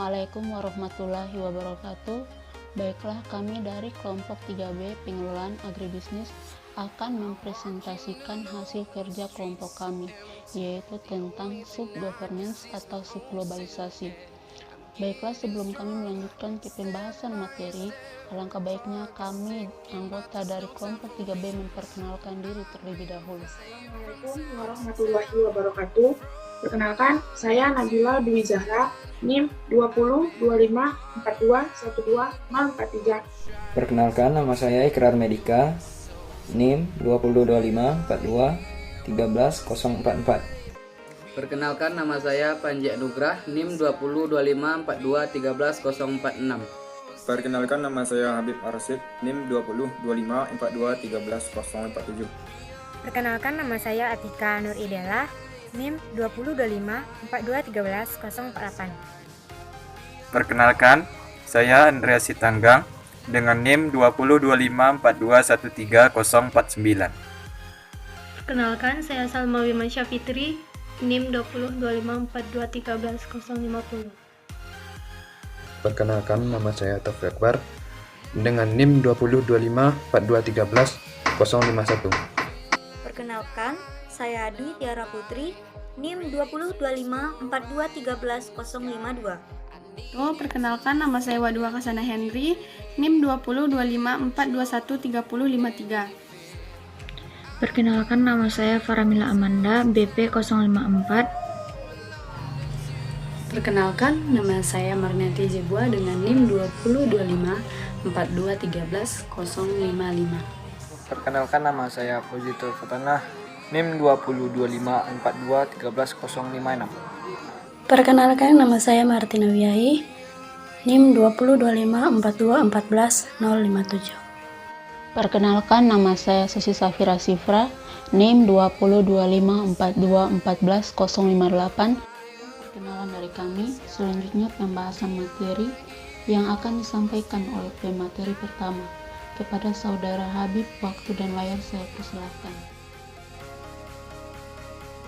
Assalamualaikum warahmatullahi wabarakatuh. Baiklah, kami dari kelompok 3B Pengelolaan Agribisnis akan mempresentasikan hasil kerja kelompok kami, yaitu tentang subgovernance atau subglobalisasi. Baiklah, sebelum kami melanjutkan ke pembahasan materi, alangkah baiknya kami anggota dari kelompok 3B memperkenalkan diri terlebih dahulu. Assalamualaikum warahmatullahi wabarakatuh. Perkenalkan, saya Nabila Dwi Zahra, NIM 2025421243. Perkenalkan, nama saya Ikrar Medika, NIM 202542131044. Perkenalkan, nama saya Panji Anugrah, NIM 202542131046. Perkenalkan, nama saya Habib Arsid, NIM 202542131047. Perkenalkan, nama saya Atika Nur Idela, NIM 202542131048. Perkenalkan, saya Andreas Sitanggang dengan NIM 202542131049. Perkenalkan, saya Salma Wimansyah Fitri, NIM 202542131050. Perkenalkan, nama saya Taufik Akbar dengan NIM 202542131051. Perkenalkan, saya Dwi Tiara Putri, NIM 202542131052. Perkenalkan, nama saya Wadua Kasana Henry, NIM 202542131053. Perkenalkan, nama saya Faramila Amanda, BP 054. Perkenalkan, nama saya Marniati Jebua dengan NIM 202542131055. Perkenalkan, nama saya Pujitul Fatanah, NIM 202542131056. Perkenalkan, nama saya Martina Wiyai, NIM 202542141057. Perkenalkan, nama saya Susi Safira Sifra, NIM 202542141058. Perkenalan dari kami, selanjutnya pembahasan materi yang akan disampaikan oleh pemateri pertama. Kepada Saudara Habib, waktu dan layar saya persilahkan.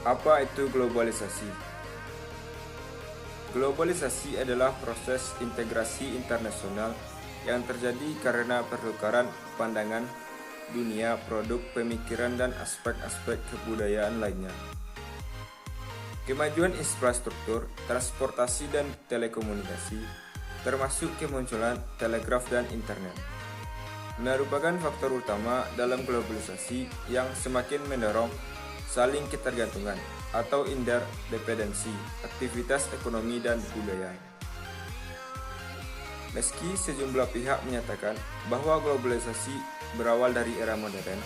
Apa itu globalisasi? Globalisasi adalah proses integrasi internasional yang terjadi karena pertukaran pandangan, dunia, produk, pemikiran, dan aspek-aspek kebudayaan lainnya. Kemajuan infrastruktur, transportasi, dan telekomunikasi, termasuk kemunculan telegraf dan internet, merupakan faktor utama dalam globalisasi yang semakin mendorong saling ketergantungan atau interdependensi aktivitas ekonomi dan budaya. Meski sejumlah pihak menyatakan bahwa globalisasi berawal dari era modern,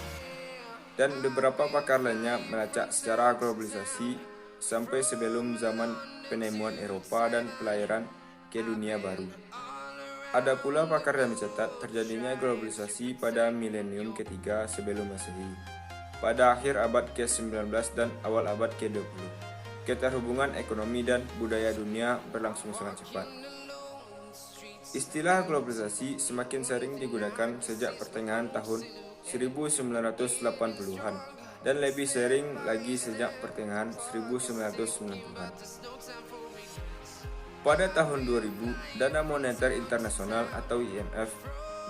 dan beberapa pakar lainnya melacak secara globalisasi sampai sebelum zaman penemuan Eropa dan pelayaran ke dunia baru. Ada pula pakar yang mencatat terjadinya globalisasi pada milenium ketiga sebelum Masehi, pada akhir abad ke-19 dan awal abad ke-20. Keterhubungan ekonomi dan budaya dunia berlangsung sangat cepat. Istilah globalisasi semakin sering digunakan sejak pertengahan tahun 1980-an dan lebih sering lagi sejak pertengahan 1990-an. Pada tahun 2000, Dana Moneter Internasional atau IMF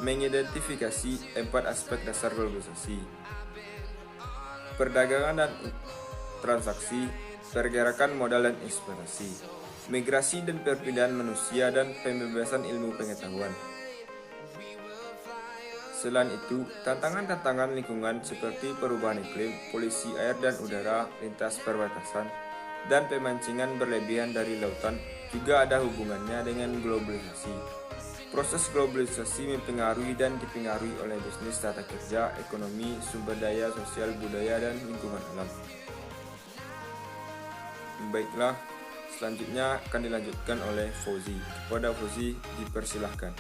mengidentifikasi 4 aspek dasar globalisasi: perdagangan dan transaksi, pergerakan modal dan investasi, migrasi dan perpindahan manusia, dan pembebasan ilmu pengetahuan. Selain itu, tantangan-tantangan lingkungan seperti perubahan iklim, polusi air dan udara, lintas perbatasan, dan pemancingan berlebihan dari lautan juga ada hubungannya dengan globalisasi. Proses globalisasi mempengaruhi dan dipengaruhi oleh bisnis, tata kerja, ekonomi, sumber daya, sosial, budaya, dan lingkungan alam. Baiklah, selanjutnya akan dilanjutkan oleh Fauzi. Kepada Fauzi dipersilahkan.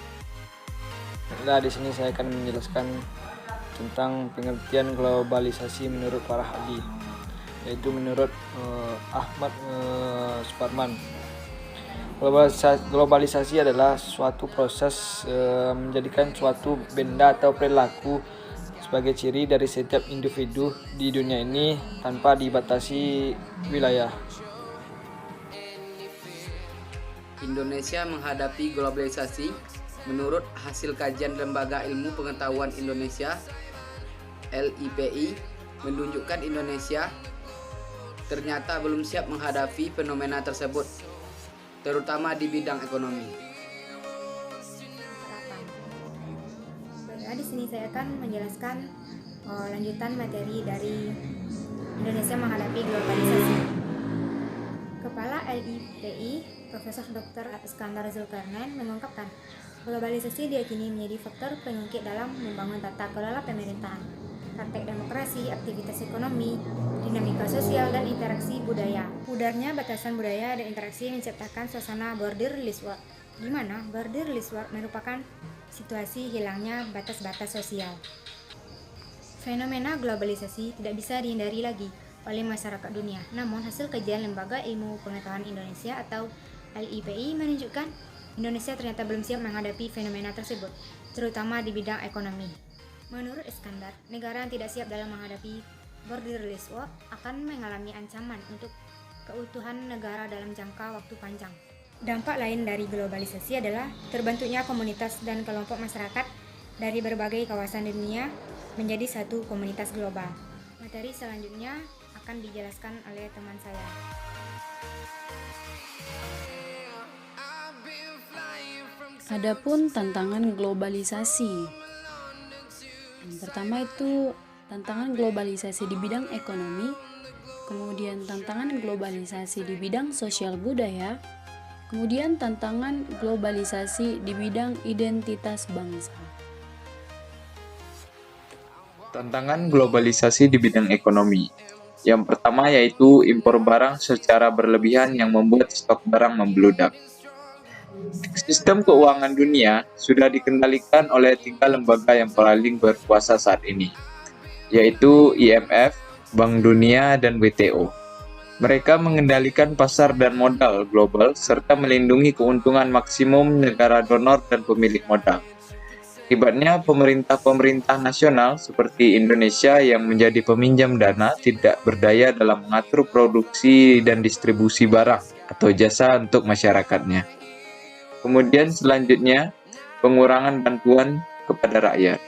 Nah, di sini saya akan menjelaskan tentang pengertian globalisasi menurut para ahli, yaitu menurut Ahmad Suparman. Globalisasi adalah suatu proses menjadikan suatu benda atau perilaku sebagai ciri dari setiap individu di dunia ini tanpa dibatasi wilayah. Indonesia menghadapi globalisasi. Menurut hasil kajian Lembaga Ilmu Pengetahuan Indonesia (LIPI) menunjukkan Indonesia ternyata belum siap menghadapi fenomena tersebut, terutama di bidang ekonomi. Di sini saya akan menjelaskan lanjutan materi dari Indonesia menghadapi globalisasi. Kepala LIPI, Profesor Dr. Iskandar Zulkarnain mengungkapkan, globalisasi diyakini menjadi faktor pengungkit dalam membangun tata kelola pemerintahan, praktek demokrasi, aktivitas ekonomi, dinamika sosial, dan interaksi budaya. Pudarnya batasan budaya dan interaksi menciptakan suasana borderless world, di mana borderless world merupakan situasi hilangnya batas-batas sosial. Fenomena globalisasi tidak bisa dihindari lagi oleh masyarakat dunia. Namun, hasil kajian Lembaga Ilmu Pengetahuan Indonesia atau LIPI menunjukkan Indonesia ternyata belum siap menghadapi fenomena tersebut, terutama di bidang ekonomi. Menurut Iskandar, negara yang tidak siap dalam menghadapi borderless world akan mengalami ancaman untuk keutuhan negara dalam jangka waktu panjang. Dampak lain dari globalisasi adalah terbentuknya komunitas dan kelompok masyarakat dari berbagai kawasan dunia menjadi satu komunitas global. Materi selanjutnya akan dijelaskan oleh teman saya. Adapun tantangan globalisasi. Yang pertama itu tantangan globalisasi di bidang ekonomi, kemudian tantangan globalisasi di bidang sosial budaya, kemudian tantangan globalisasi di bidang identitas bangsa. Tantangan globalisasi di bidang ekonomi. Yang pertama yaitu impor barang secara berlebihan yang membuat stok barang membludak. Sistem keuangan dunia sudah dikendalikan oleh 3 lembaga yang paling berkuasa saat ini, yaitu IMF, Bank Dunia, dan WTO. Mereka mengendalikan pasar dan modal global serta melindungi keuntungan maksimum negara donor dan pemilik modal. Akibatnya, pemerintah-pemerintah nasional seperti Indonesia yang menjadi peminjam dana tidak berdaya dalam mengatur produksi dan distribusi barang atau jasa untuk masyarakatnya. Kemudian selanjutnya, pengurangan bantuan kepada rakyat.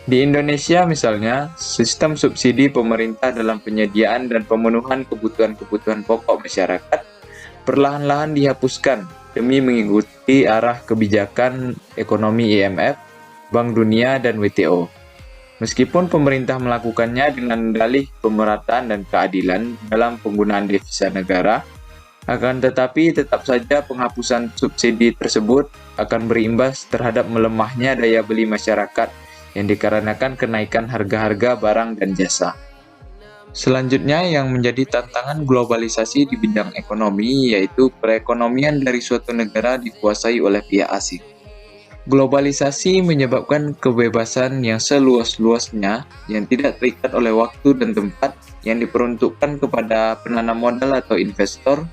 Di Indonesia misalnya, sistem subsidi pemerintah dalam penyediaan dan pemenuhan kebutuhan-kebutuhan pokok masyarakat perlahan-lahan dihapuskan demi mengikuti arah kebijakan ekonomi IMF, Bank Dunia, dan WTO. Meskipun pemerintah melakukannya dengan dalih pemerataan dan keadilan dalam penggunaan devisa negara, akan tetapi tetap saja penghapusan subsidi tersebut akan berimbas terhadap melemahnya daya beli masyarakat yang dikarenakan kenaikan harga-harga barang dan jasa. Selanjutnya yang menjadi tantangan globalisasi di bidang ekonomi yaitu perekonomian dari suatu negara dikuasai oleh pihak asing. Globalisasi menyebabkan kebebasan yang seluas-luasnya yang tidak terikat oleh waktu dan tempat yang diperuntukkan kepada penanam modal atau investor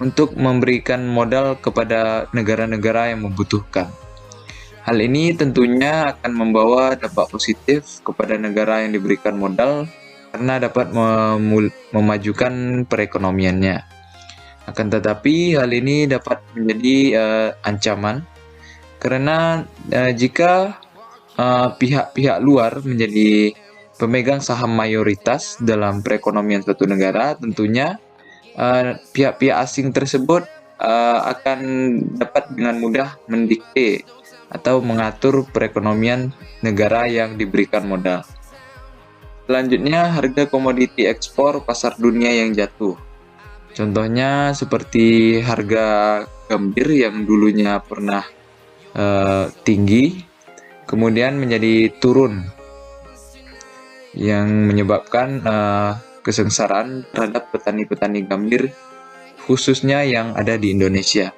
untuk memberikan modal kepada negara-negara yang membutuhkan. Hal ini tentunya akan membawa dampak positif kepada negara yang diberikan modal karena dapat memajukan perekonomiannya. Akan tetapi hal ini dapat menjadi ancaman karena jika pihak-pihak luar menjadi pemegang saham mayoritas dalam perekonomian suatu negara, tentunya pihak-pihak asing tersebut akan dapat dengan mudah mendikte atau mengatur perekonomian negara yang diberikan modal. Selanjutnya, harga komoditi ekspor pasar dunia yang jatuh. Contohnya seperti harga gambir yang dulunya pernah tinggi, kemudian menjadi turun, yang menyebabkan kesengsaraan terhadap petani-petani gambir, khususnya yang ada di Indonesia.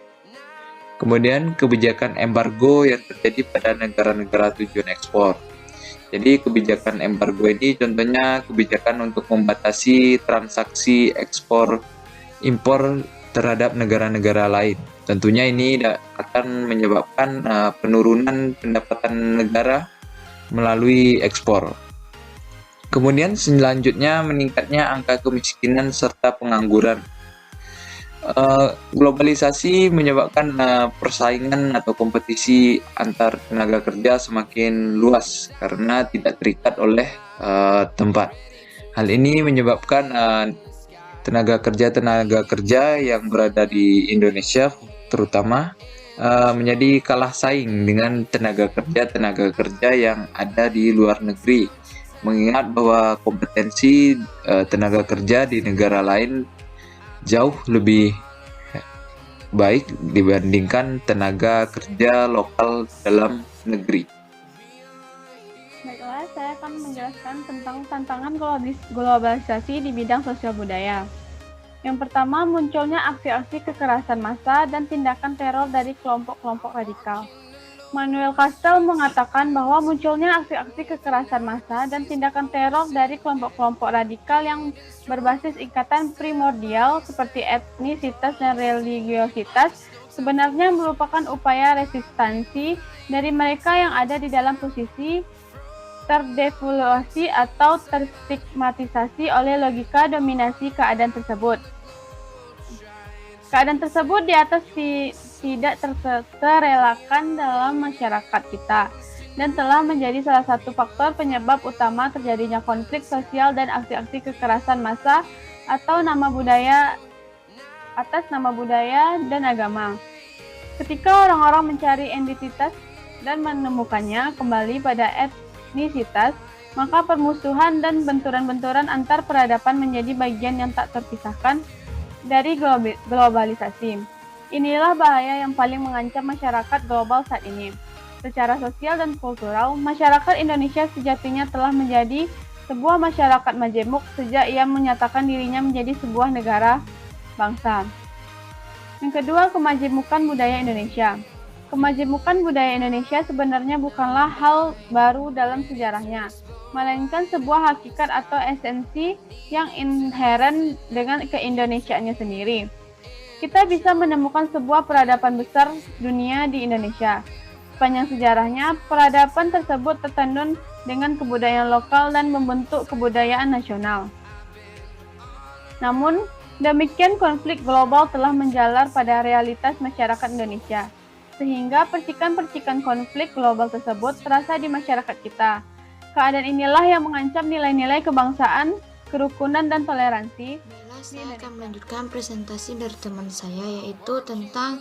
Kemudian kebijakan embargo yang terjadi pada negara-negara tujuan ekspor. Jadi kebijakan embargo ini contohnya kebijakan untuk membatasi transaksi ekspor impor terhadap negara-negara lain. Tentunya ini akan menyebabkan penurunan pendapatan negara melalui ekspor. Kemudian selanjutnya meningkatnya angka kemiskinan serta pengangguran. Globalisasi menyebabkan persaingan atau kompetisi antar tenaga kerja semakin luas karena tidak terikat oleh tempat. Hal ini menyebabkan tenaga kerja yang berada di Indonesia terutama menjadi kalah saing dengan tenaga kerja yang ada di luar negeri. Mengingat bahwa kompetensi tenaga kerja di negara lain jauh lebih baik dibandingkan tenaga kerja lokal dalam negeri. Baiklah, saya akan menjelaskan tentang tantangan globalisasi di bidang sosial budaya. Yang pertama, munculnya aksi-aksi kekerasan massa dan tindakan teror dari kelompok-kelompok radikal. Manuel Castells mengatakan bahwa munculnya aksi-aksi kekerasan massa dan tindakan teror dari kelompok-kelompok radikal yang berbasis ikatan primordial seperti etnisitas dan religiositas sebenarnya merupakan upaya resistansi dari mereka yang ada di dalam posisi terdevaluasi atau terstigmatisasi oleh logika dominasi keadaan tersebut. Keadaan tersebut di atas tidak terelakkan dalam masyarakat kita dan telah menjadi salah satu faktor penyebab utama terjadinya konflik sosial dan aksi-aksi kekerasan massa atas nama budaya dan agama. Ketika orang-orang mencari identitas dan menemukannya kembali pada etnisitas, maka permusuhan dan benturan-benturan antar peradaban menjadi bagian yang tak terpisahkan dari globalisasi. Inilah bahaya yang paling mengancam masyarakat global saat ini. Secara sosial dan kultural, masyarakat Indonesia sejatinya telah menjadi sebuah masyarakat majemuk sejak ia menyatakan dirinya menjadi sebuah negara bangsa. Yang kedua, kemajemukan budaya Indonesia. Kemajemukan budaya Indonesia sebenarnya bukanlah hal baru dalam sejarahnya, melainkan sebuah hakikat atau esensi yang inheren dengan keindonesiaannya sendiri. Kita bisa menemukan sebuah peradaban besar dunia di Indonesia. Sepanjang sejarahnya, peradaban tersebut tertandun dengan kebudayaan lokal dan membentuk kebudayaan nasional. Namun, demikian konflik global telah menjalar pada realitas masyarakat Indonesia, sehingga percikan-percikan konflik global tersebut terasa di masyarakat kita. Keadaan inilah yang mengancam nilai-nilai kebangsaan, kerukunan, dan toleransi. Saya akan melanjutkan presentasi dari teman saya, yaitu tentang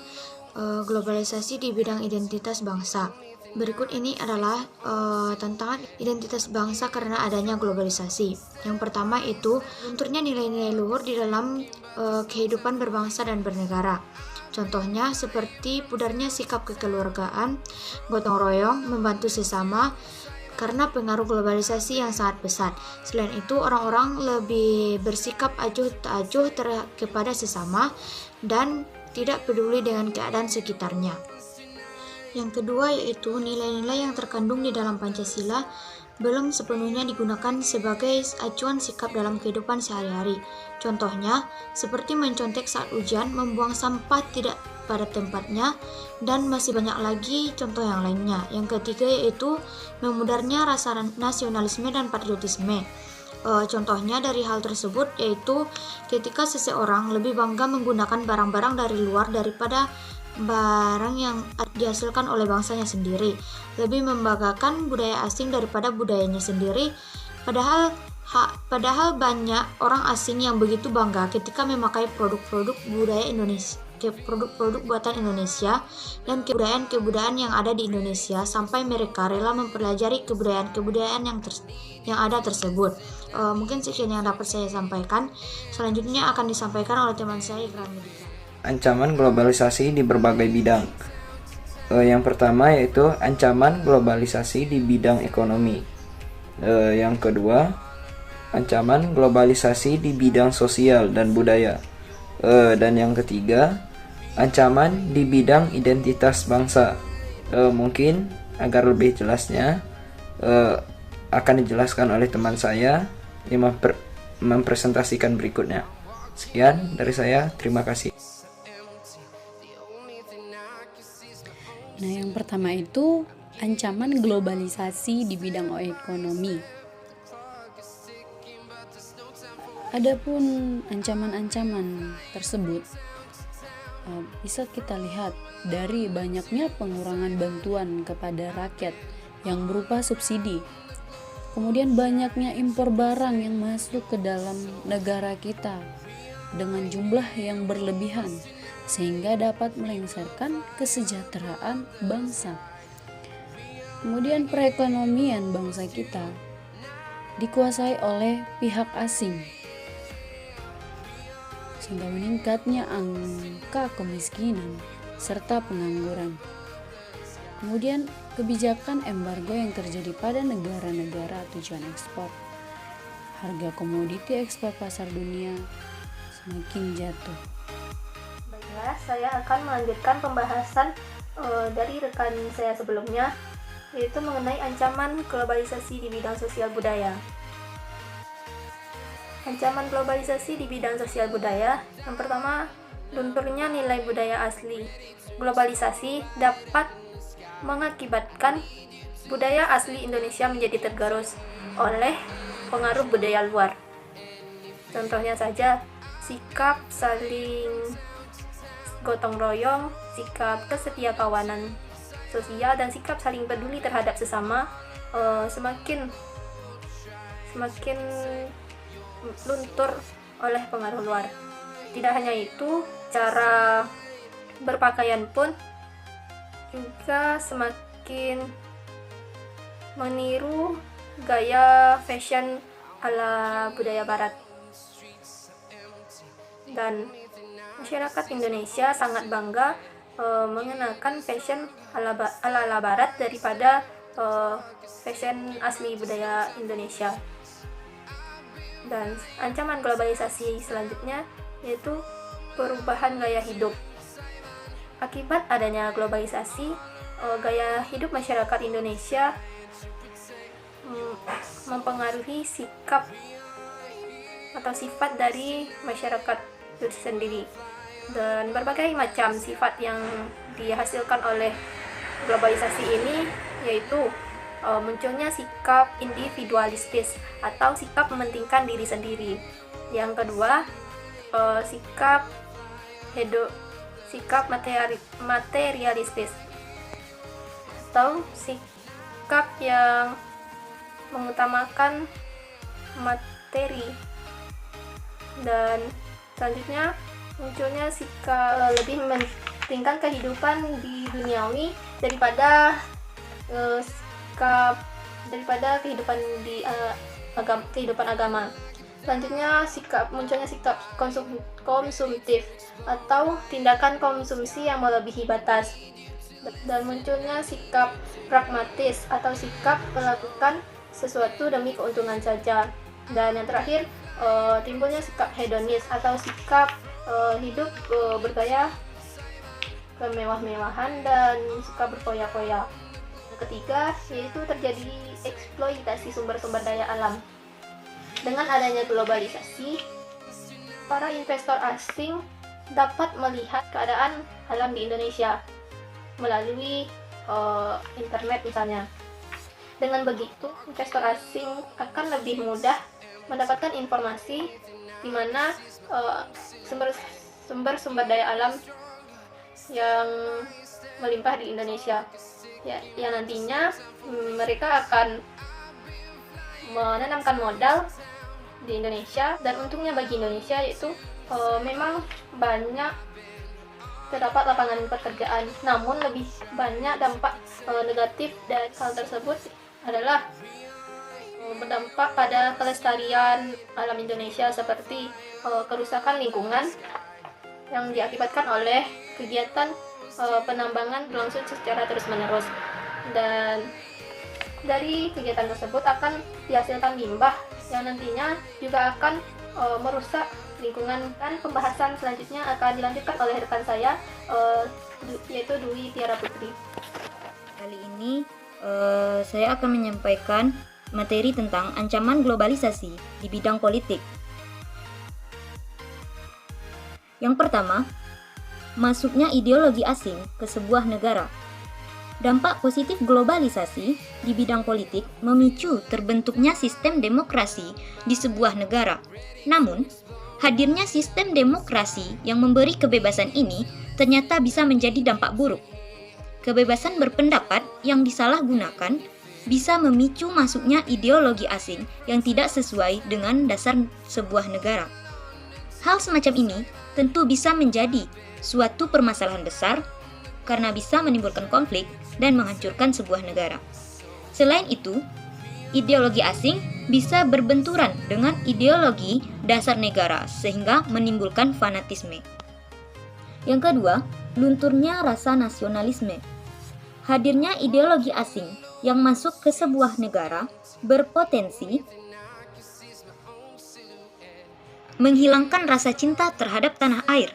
globalisasi di bidang identitas bangsa. Berikut ini adalah tantangan identitas bangsa karena adanya globalisasi. Yang pertama itu lunturnya nilai-nilai luhur di dalam kehidupan berbangsa dan bernegara. Contohnya seperti pudarnya sikap kekeluargaan, gotong royong, membantu sesama, karena pengaruh globalisasi yang sangat besar. Selain itu, orang-orang lebih bersikap acuh tak acuh kepada sesama dan tidak peduli dengan keadaan sekitarnya. Yang kedua yaitu nilai-nilai yang terkandung di dalam Pancasila belum sepenuhnya digunakan sebagai acuan sikap dalam kehidupan sehari-hari. Contohnya, seperti mencontek saat ujian, membuang sampah tidak pada tempatnya, dan masih banyak lagi contoh yang lainnya. Yang ketiga yaitu memudarnya rasa nasionalisme dan patriotisme. Contohnya dari hal tersebut yaitu ketika seseorang lebih bangga menggunakan barang-barang dari luar daripada barang yang dihasilkan oleh bangsanya sendiri, lebih membanggakan budaya asing daripada budayanya sendiri, padahal banyak orang asing yang begitu bangga ketika memakai produk-produk budaya Indonesia, produk-produk buatan Indonesia dan kebudayaan-kebudayaan yang ada di Indonesia, sampai mereka rela mempelajari kebudayaan-kebudayaan yang ada tersebut. Mungkin sekian yang dapat saya sampaikan. Selanjutnya akan disampaikan oleh teman saya Ikram Medika. Ancaman globalisasi di berbagai bidang. Yang pertama yaitu ancaman globalisasi di bidang ekonomi. Yang kedua, ancaman globalisasi di bidang sosial dan budaya. Dan yang ketiga, ancaman di bidang identitas bangsa. Mungkin agar lebih jelasnya akan dijelaskan oleh teman saya yang mempresentasikan berikutnya. Sekian dari saya, terima kasih. Nah, yang pertama itu ancaman globalisasi di bidang ekonomi. Adapun ancaman-ancaman tersebut bisa kita lihat dari banyaknya pengurangan bantuan kepada rakyat yang berupa subsidi. Kemudian banyaknya impor barang yang masuk ke dalam negara kita dengan jumlah yang berlebihan sehingga dapat melengsarkan kesejahteraan bangsa. Kemudian perekonomian bangsa kita dikuasai oleh pihak asing sehingga meningkatnya angka kemiskinan serta pengangguran. Kemudian kebijakan embargo yang terjadi pada negara-negara tujuan ekspor. Harga komoditi ekspor pasar dunia semakin jatuh. Baiklah, saya akan melanjutkan pembahasan dari rekan saya sebelumnya, yaitu mengenai ancaman globalisasi di bidang sosial budaya. Ancaman globalisasi di bidang sosial budaya, yang pertama, lunturnya nilai budaya asli. Globalisasi dapat mengakibatkan budaya asli Indonesia menjadi tergerus oleh pengaruh budaya luar. Contohnya saja, sikap saling gotong royong, sikap kesetiakawanan sosial, dan sikap saling peduli terhadap sesama semakin luntur oleh pengaruh luar. Tidak hanya itu, cara berpakaian pun juga semakin meniru gaya fashion ala budaya barat. Dan masyarakat Indonesia sangat bangga mengenakan fashion ala barat daripada fashion asli budaya Indonesia. Dan ancaman globalisasi selanjutnya yaitu perubahan gaya hidup. Akibat adanya globalisasi, gaya hidup masyarakat Indonesia mempengaruhi sikap atau sifat dari masyarakat itu sendiri. Dan berbagai macam sifat yang dihasilkan oleh globalisasi ini yaitu munculnya sikap individualistis atau sikap mementingkan diri sendiri. Yang kedua, sikap materialistis atau sikap yang mengutamakan materi. Dan selanjutnya munculnya sikap lebih mementingkan kehidupan di duniawi daripada kehidupan agama. Selanjutnya munculnya sikap konsumtif atau tindakan konsumsi yang melebihi batas. Dan munculnya sikap pragmatis atau sikap melakukan sesuatu demi keuntungan saja. Dan yang terakhir, timbulnya sikap hedonis atau sikap hidup bergaya kemewah-mewahan dan suka berfoya-foya. Yang ketiga, yaitu terjadi eksploitasi sumber-sumber daya alam. Dengan adanya globalisasi, para investor asing dapat melihat keadaan alam di Indonesia melalui internet misalnya. Dengan begitu, investor asing akan lebih mudah mendapatkan informasi di mana sumber-sumber daya alam yang melimpah di Indonesia. Ya nantinya mereka akan menanamkan modal di Indonesia, dan untungnya bagi Indonesia yaitu memang banyak terdapat lapangan pekerjaan, namun lebih banyak dampak negatif dari hal tersebut adalah berdampak pada kelestarian alam Indonesia seperti kerusakan lingkungan yang diakibatkan oleh kegiatan penambangan berlangsung secara terus-menerus. Dan dari kegiatan tersebut akan dihasilkan limbah yang nantinya juga akan merusak lingkungan. Dan pembahasan selanjutnya akan dilanjutkan oleh rekan saya, yaitu Dwi Tiara Putri. Kali ini saya akan menyampaikan materi tentang ancaman globalisasi di bidang politik. Yang pertama, masuknya ideologi asing ke sebuah negara. Dampak positif globalisasi di bidang politik memicu terbentuknya sistem demokrasi di sebuah negara. Namun, hadirnya sistem demokrasi yang memberi kebebasan ini ternyata bisa menjadi dampak buruk. Kebebasan berpendapat yang disalahgunakan bisa memicu masuknya ideologi asing yang tidak sesuai dengan dasar sebuah negara. Hal semacam ini tentu bisa menjadi suatu permasalahan besar karena bisa menimbulkan konflik dan menghancurkan sebuah negara. Selain itu, ideologi asing bisa berbenturan dengan ideologi dasar negara sehingga menimbulkan fanatisme. Yang kedua, lunturnya rasa nasionalisme. Hadirnya ideologi asing yang masuk ke sebuah negara berpotensi menghilangkan rasa cinta terhadap tanah air,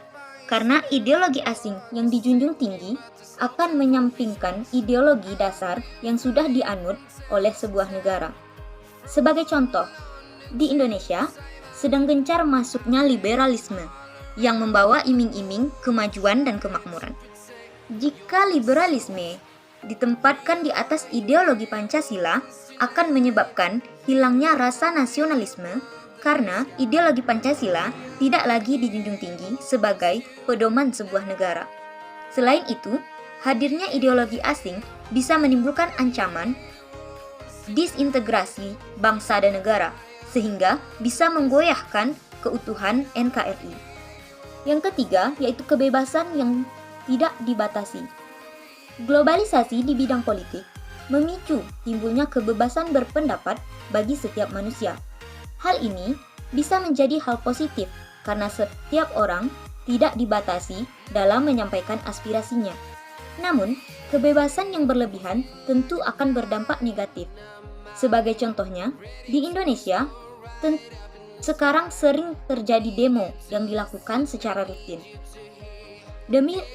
karena ideologi asing yang dijunjung tinggi akan menyampingkan ideologi dasar yang sudah dianut oleh sebuah negara. Sebagai contoh, di Indonesia sedang gencar masuknya liberalisme yang membawa iming-iming kemajuan dan kemakmuran. Jika liberalisme ditempatkan di atas ideologi Pancasila, akan menyebabkan hilangnya rasa nasionalisme karena ideologi Pancasila tidak lagi dijunjung tinggi sebagai pedoman sebuah negara. Selain itu, hadirnya ideologi asing bisa menimbulkan ancaman disintegrasi bangsa dan negara, sehingga bisa menggoyahkan keutuhan NKRI. Yang ketiga, yaitu kebebasan yang tidak dibatasi. Globalisasi di bidang politik memicu timbulnya kebebasan berpendapat bagi setiap manusia. Hal ini bisa menjadi hal positif karena setiap orang tidak dibatasi dalam menyampaikan aspirasinya. Namun, kebebasan yang berlebihan tentu akan berdampak negatif. Sebagai contohnya, di Indonesia, sekarang sering terjadi demo yang dilakukan secara rutin.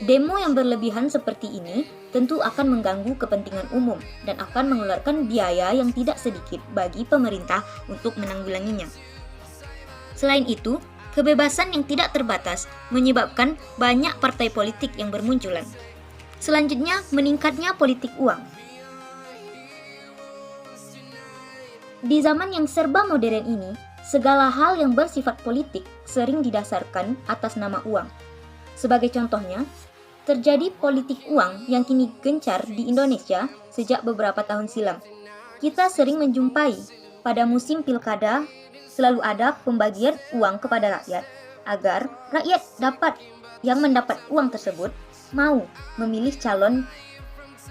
Demo yang berlebihan seperti ini tentu akan mengganggu kepentingan umum dan akan mengeluarkan biaya yang tidak sedikit bagi pemerintah untuk menanggulanginya. Selain itu, kebebasan yang tidak terbatas menyebabkan banyak partai politik yang bermunculan. Selanjutnya, meningkatnya politik uang. Di zaman yang serba modern ini, segala hal yang bersifat politik sering didasarkan atas nama uang. Sebagai contohnya, terjadi politik uang yang kini gencar di Indonesia sejak beberapa tahun silam. Kita sering menjumpai pada musim pilkada selalu ada pembagian uang kepada rakyat agar rakyat yang mendapat uang tersebut mau memilih calon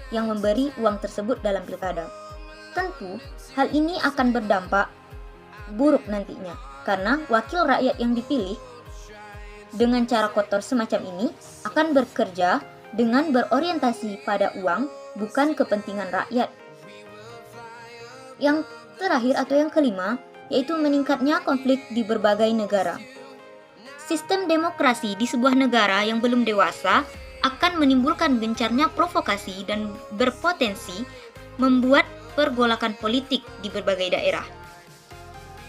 yang memberi uang tersebut dalam pilkada. Tentu, hal ini akan berdampak buruk nantinya karena wakil rakyat yang dipilih dengan cara kotor semacam ini akan bekerja dengan berorientasi pada uang, bukan kepentingan rakyat. Yang terakhir atau yang kelima, yaitu meningkatnya konflik di berbagai negara. Sistem demokrasi di sebuah negara yang belum dewasa akan menimbulkan gencarnya provokasi dan berpotensi membuat pergolakan politik di berbagai daerah.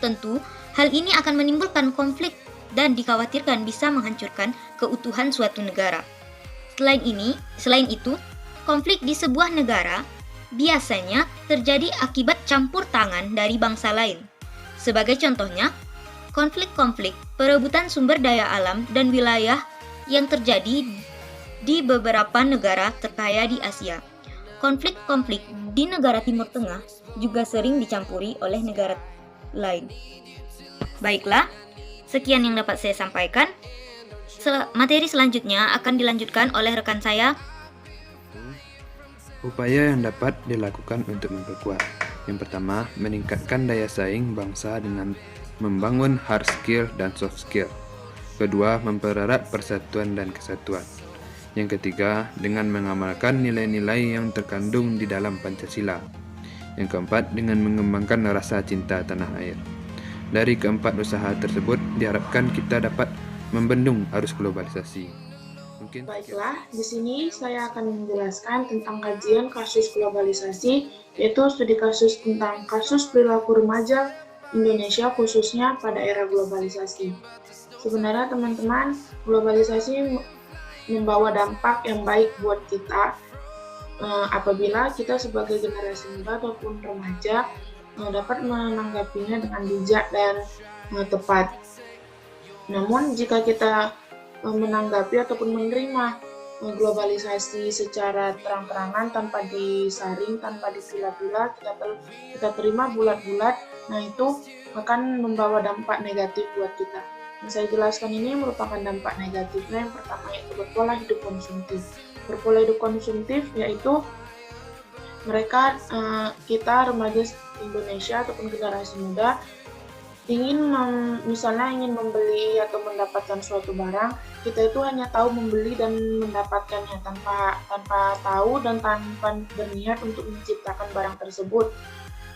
Tentu, hal ini akan menimbulkan konflik dan dikhawatirkan bisa menghancurkan keutuhan suatu negara. Selain itu, konflik di sebuah negara biasanya terjadi akibat campur tangan dari bangsa lain. Sebagai contohnya, konflik-konflik perebutan sumber daya alam dan wilayah yang terjadi di beberapa negara terkaya di Asia. Konflik-konflik di negara Timur Tengah juga sering dicampuri oleh negara lain. Baiklah, sekian yang dapat saya sampaikan. Materi selanjutnya akan dilanjutkan oleh rekan saya. Upaya yang dapat dilakukan untuk memperkuat. Yang pertama, meningkatkan daya saing bangsa dengan membangun hard skill dan soft skill. Kedua, mempererat persatuan dan kesatuan. Yang ketiga, dengan mengamalkan nilai-nilai yang terkandung di dalam Pancasila. Yang keempat, dengan mengembangkan rasa cinta tanah air. Dari keempat usaha tersebut, diharapkan kita dapat membendung arus globalisasi. Baiklah, di sini saya akan menjelaskan tentang kajian kasus globalisasi, yaitu studi kasus tentang kasus perilaku remaja Indonesia khususnya pada era globalisasi. Sebenarnya teman-teman, globalisasi membawa dampak yang baik buat kita apabila kita sebagai generasi muda ataupun remaja dapat menanggapinya dengan bijak dan tepat. Namun jika kita menanggapi ataupun menerima globalisasi secara terang-terangan tanpa disaring, tanpa dipilah-pilah, kita terima bulat-bulat, nah itu akan membawa dampak negatif buat kita. Yang saya jelaskan ini merupakan dampak negatifnya. Yang pertama yaitu berpola hidup konsumtif. Berpola hidup konsumtif yaitu kita remaja Indonesia ataupun generasi muda misalnya ingin membeli atau mendapatkan suatu barang, kita itu hanya tahu membeli dan mendapatkannya tanpa tahu dan tanpa berniat untuk menciptakan barang tersebut.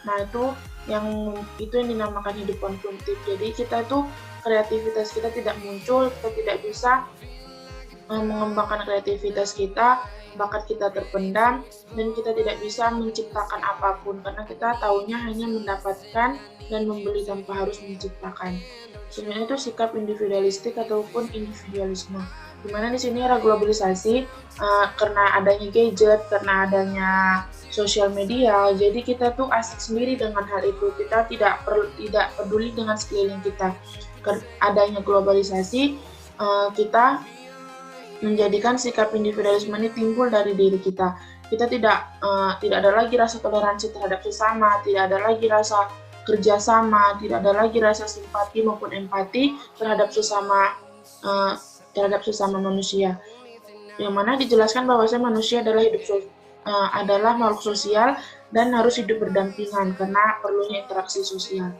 Nah, itu yang dinamakan hidup konsumtif. Jadi kita itu kreativitas kita tidak muncul, kita tidak bisa mengembangkan kreativitas kita, bakat kita terpendam, dan kita tidak bisa menciptakan apapun karena kita taunya hanya mendapatkan dan membeli tanpa harus menciptakan. Sebenarnya itu sikap individualistik ataupun individualisme. Dimana di sini era globalisasi karena adanya gadget, karena adanya sosial media, jadi kita tuh asik sendiri dengan hal itu. Kita tidak peduli dengan sekeliling kita. Adanya globalisasi, kita menjadikan sikap individualisme ini timbul dari diri kita. Kita tidak ada lagi rasa toleransi terhadap sesama, tidak ada lagi rasa kerjasama, tidak ada lagi rasa simpati maupun empati terhadap sesama manusia. Yang mana dijelaskan bahwasanya manusia adalah makhluk sosial dan harus hidup berdampingan karena perlunya interaksi sosial.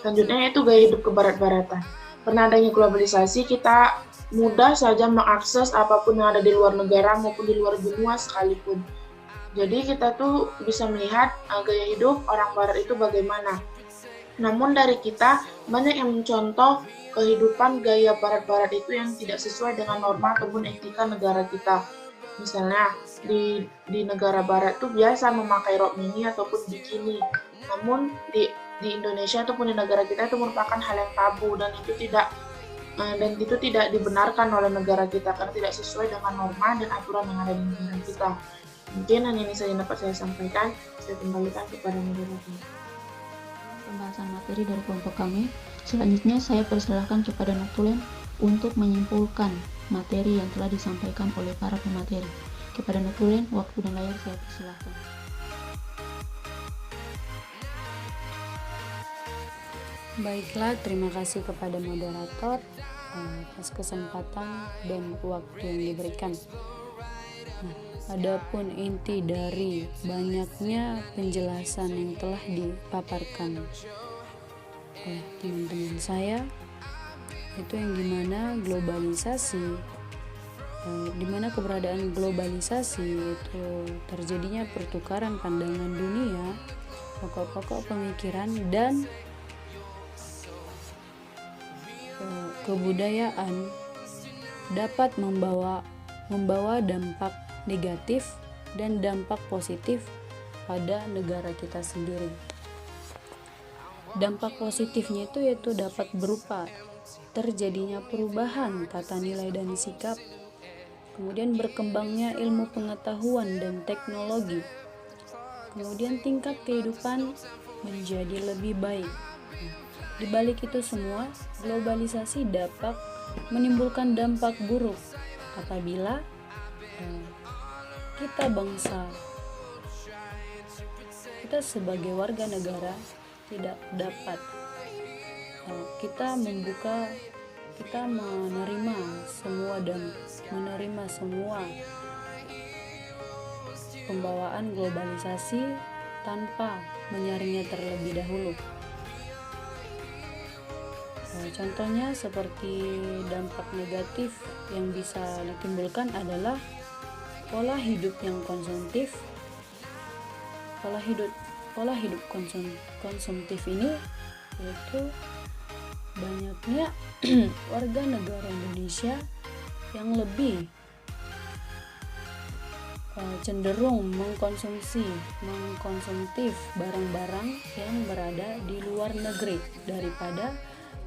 Selanjutnya yaitu gaya hidup kebarat-baratan. Karena adanya globalisasi, kita mudah saja mengakses apapun yang ada di luar negara maupun di luar benua sekalipun. Jadi kita tuh bisa melihat gaya hidup orang barat itu bagaimana. Namun dari kita banyak yang mencontoh kehidupan gaya barat-barat itu yang tidak sesuai dengan norma ataupun etika negara kita. Misalnya di negara barat tuh biasa memakai rok mini ataupun bikini. Namun di Indonesia ataupun di negara kita itu merupakan hal yang tabu dan itu tidak dibenarkan oleh negara kita karena tidak sesuai dengan norma dan aturan yang ada di negara kita. Mungkin hanya ini saja dapat saya sampaikan. Saya kembalikan kepada moderator. Pembahasan materi dari kelompok kami. Selanjutnya saya persilahkan kepada Notulen untuk menyimpulkan materi yang telah disampaikan oleh para pemateri. Kepada Notulen, waktu dan layar saya persilahkan. Baiklah, terima kasih kepada moderator atas kesempatan dan waktu yang diberikan. Adapun inti dari banyaknya penjelasan yang telah dipaparkan oleh teman-teman saya, itu yang dimana globalisasi, dimana keberadaan globalisasi itu terjadinya pertukaran pandangan dunia, pokok-pokok pemikiran dan kebudayaan dapat membawa dampak negatif dan dampak positif pada negara kita sendiri. Dampak positifnya itu yaitu dapat berupa terjadinya perubahan tata nilai dan sikap, kemudian berkembangnya ilmu pengetahuan dan teknologi, kemudian tingkat kehidupan menjadi lebih baik. Di balik itu semua, globalisasi dapat menimbulkan dampak buruk apabila kita sebagai warga negara tidak dapat kita menerima semua pembawaan globalisasi tanpa menyaringnya terlebih dahulu. Contohnya seperti dampak negatif yang bisa ditimbulkan adalah pola hidup yang konsumtif. Pola hidup konsumtif ini yaitu banyaknya warga negara Indonesia yang lebih cenderung mengkonsumtif barang-barang yang berada di luar negeri daripada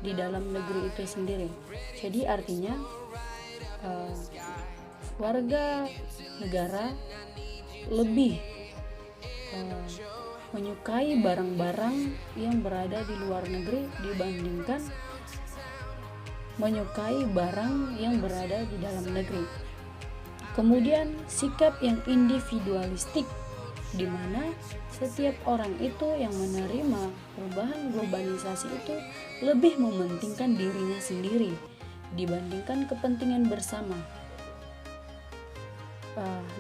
di dalam negeri itu sendiri. Jadi artinya warga negara lebih menyukai barang-barang yang berada di luar negeri dibandingkan menyukai barang yang berada di dalam negeri. Kemudian sikap yang individualistik, di mana setiap orang itu yang menerima perubahan globalisasi itu lebih mementingkan dirinya sendiri dibandingkan kepentingan bersama.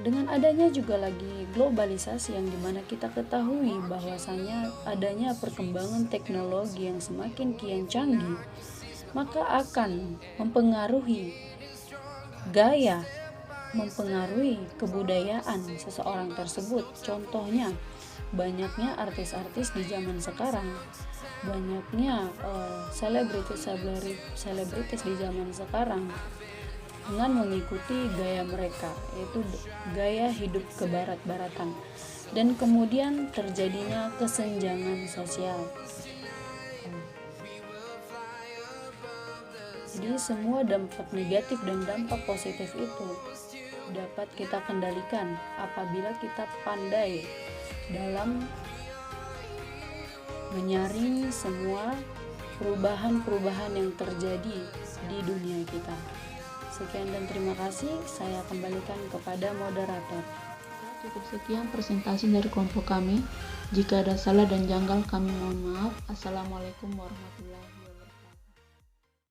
Dengan adanya juga lagi globalisasi yang dimana kita ketahui bahwasanya adanya perkembangan teknologi yang semakin kian canggih, maka akan mempengaruhi gaya, mempengaruhi kebudayaan seseorang tersebut. Contohnya, banyaknya artis-artis di zaman sekarang, banyaknya selebritis di zaman sekarang dengan mengikuti gaya mereka, yaitu gaya hidup kebarat-baratan, dan kemudian terjadinya kesenjangan sosial. Jadi semua dampak negatif dan dampak positif itu dapat kita kendalikan apabila kita pandai dalam menyaring semua perubahan-perubahan yang terjadi di dunia kita. Sekian dan terima kasih, saya kembalikan kepada moderator. Cukup sekian presentasi dari kelompok kami. Jika ada salah dan janggal kami mohon maaf. Assalamualaikum warahmatullahi wabarakatuh.